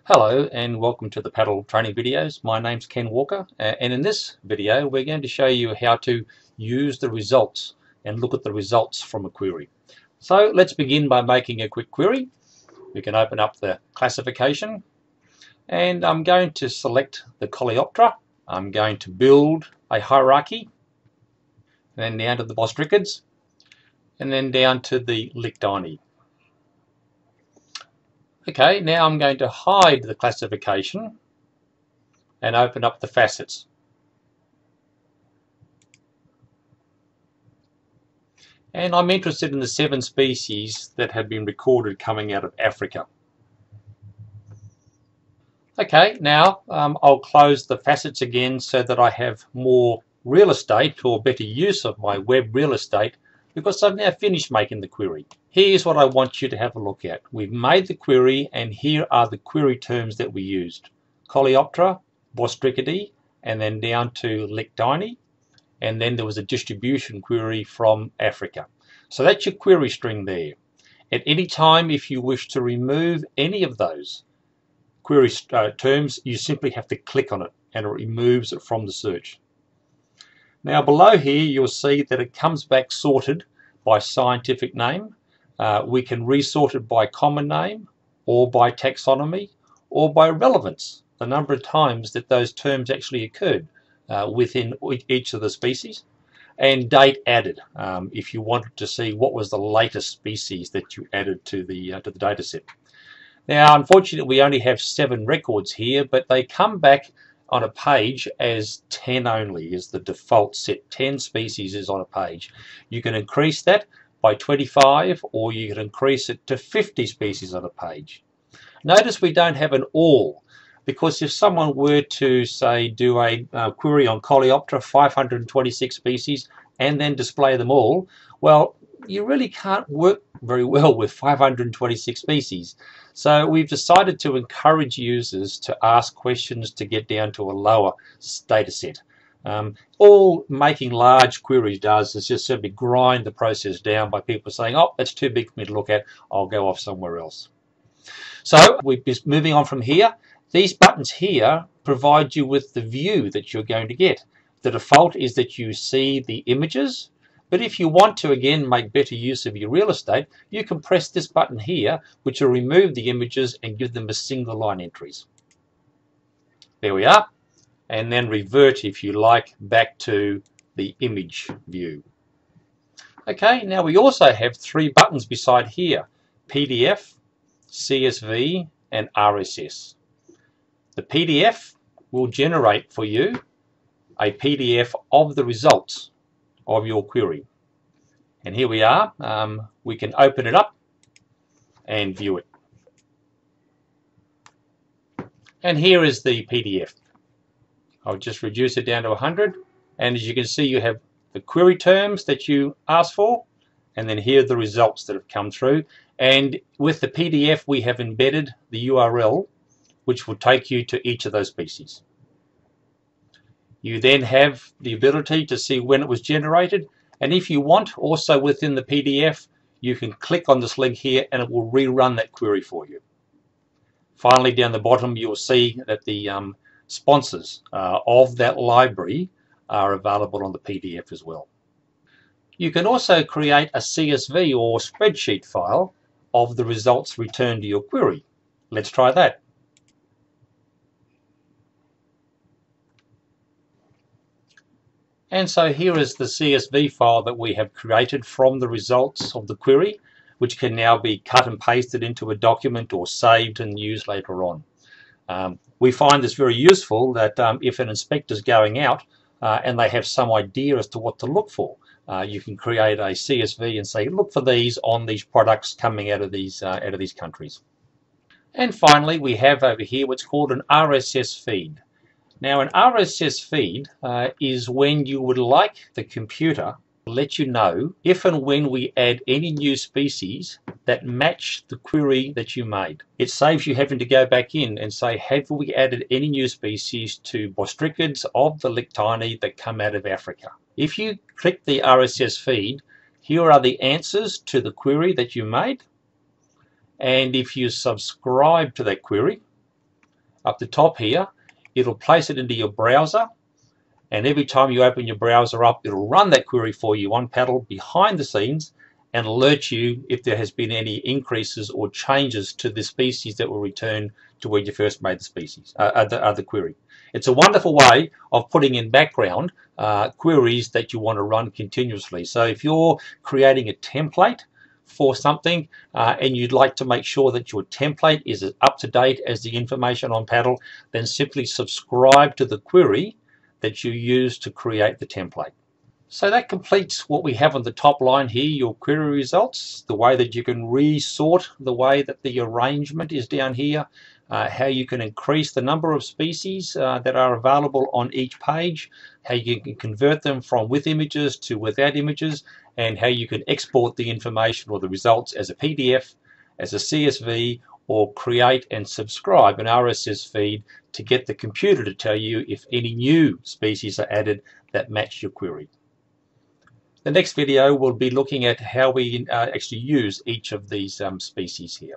Hello and welcome to the paddle training videos. My name's Ken Walker and in this video we're going to show you how to use the results and look at the results from a query. So let's begin by making a quick query. We can open up the classification and I'm going to select the Coleoptera. I'm going to build a hierarchy, then down to the Bostrichids and then down to the Lictini. Okay, now I'm going to hide the classification and open up the facets. And I'm interested in the 7 species that have been recorded coming out of Africa. Okay, now I'll close the facets again so that I have more real estate or better use of my web real estate because I've now finished making the query. Here's what I want you to have a look at. We've made the query and here are the query terms that we used. Coleoptera, Bostrichidae, and then down to Lictini, and then there was a distribution query from Africa. So that's your query string there. At any time, if you wish to remove any of those query terms, you simply have to click on it and it removes it from the search. Now below here you'll see that it comes back sorted by scientific name. We can resort it by common name or by taxonomy or by relevance, the number of times that those terms actually occurred within each of the species, and date added if you wanted to see what was the latest species that you added to the data set. Now unfortunately we only have 7 records here, but they come back on a page as 10 only is the default set. 10 species is on a page. You can increase that by 25 or you can increase it to 50 species on a page. Notice we don't have an all, because if someone were to say do a query on Coleoptera 526 species and then display them all, well, you really can't work very well with 526 species. So we've decided to encourage users to ask questions to get down to a lower data set. All making large queries does is just simply grind the process down by people saying, oh, that's too big for me to look at, I'll go off somewhere else. So we're just moving on from here. These buttons here provide you with the view that you're going to get. The default is that you see the images, but if you want to again make better use of your real estate, you can press this button here, which will remove the images and give them a single line entries. There we are, and then revert, if you like, back to the image view. Okay, now we also have 3 buttons beside here: PDF, CSV, and RSS. The PDF will generate for you a PDF of the results of your query. And here we are. We can open it up and view it. And here is the PDF. I'll just reduce it down to 100. And as you can see, you have the query terms that you asked for, and then here are the results that have come through. And with the PDF, we have embedded the URL, which will take you to each of those species. You then have the ability to see when it was generated, and if you want, also within the PDF, you can click on this link here and it will rerun that query for you. Finally, down the bottom, you'll see that the sponsors of that library are available on the PDF as well. You can also create a CSV or spreadsheet file of the results returned to your query. Let's try that. And so here is the CSV file that we have created from the results of the query, which can now be cut and pasted into a document or saved and used later on. We find this very useful that if an inspector is going out and they have some idea as to what to look for, you can create a CSV and say, look for these on these products coming out of these countries. And finally, we have over here what's called an RSS feed. Now, an RSS feed is when you would like the computer to let you know if and when we add any new species that match the query that you made. It saves you having to go back in and say, have we added any new species to Bostrichids of the Lictini that come out of Africa? If you click the RSS feed, here are the answers to the query that you made. And if you subscribe to that query, up the top here, it'll place it into your browser, and every time you open your browser up, it'll run that query for you on Paddle behind the scenes and alert you if there has been any increases or changes to the species that were returned to where you first made the species, the query. It's a wonderful way of putting in background queries that you want to run continuously. So if you're creating a template for something and you'd like to make sure that your template is as up to date as the information on Paddle, then simply subscribe to the query that you use to create the template. So that completes what we have on the top line here, your query results, the way that you can resort the way that the arrangement is down here, how you can increase the number of species that are available on each page, how you can convert them from with images to without images, and how you can export the information or the results as a PDF, as a CSV, or create and subscribe an RSS feed to get the computer to tell you if any new species are added that match your query. The next video will be looking at how we actually use each of these species here.